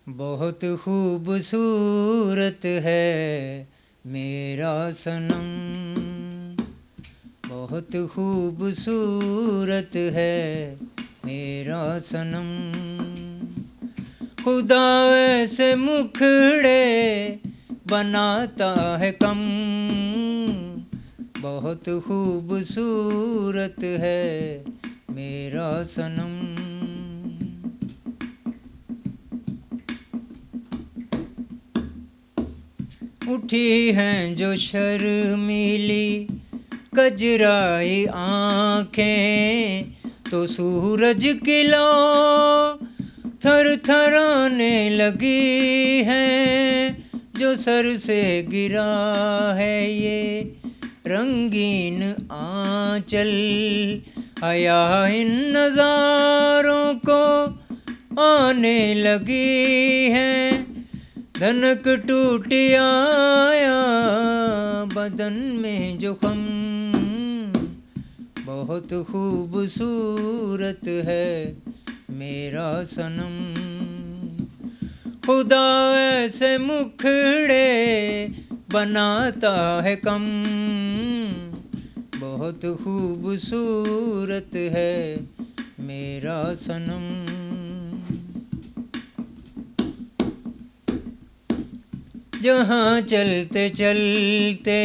बहुत खूबसूरत है मेरा सनम, बहुत खूबसूरत है मेरा सनम। खुदा ऐसे मुखड़े बनाता है कम, बहुत खूबसूरत है मेरा सनम। उठी हैं जो शर्मीली कजराई आँखें, तो सूरज की लौ थर थराने लगी हैं। जो सर से गिरा है ये रंगीन आंचल, हया इन नज़ारों को आने लगी है। धनक टूटी आया बदन में जो खम, बहुत खूबसूरत है मेरा सनम। खुदा ऐसे मुखड़े बनाता है कम, बहुत खूबसूरत है मेरा सनम। जहाँ चलते चलते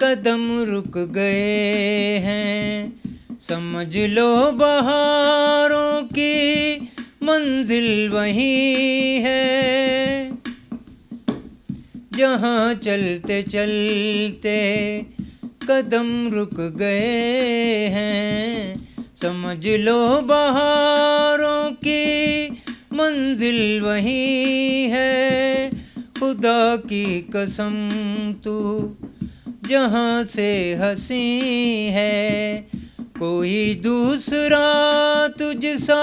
कदम रुक गए हैं, समझ लो बहारों की मंजिल वहीं है। जहाँ चलते चलते कदम रुक गए हैं, समझ लो बहारों की मंजिल वहीं है। खुदा की कसम तू जहाँ से हंसी है, कोई दूसरा तुझसा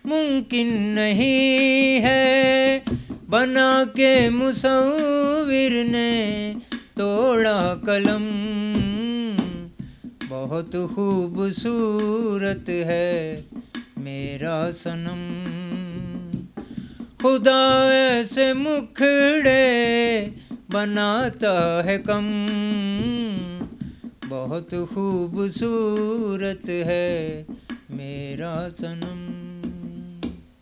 मुमकिन नहीं है। बना के मुसव्विर ने तोड़ा कलम, बहुत खूबसूरत है मेरा सनम। खुदा ऐसे मुखड़े बनाता है कम, बहुत खूबसूरत है मेरा सनम।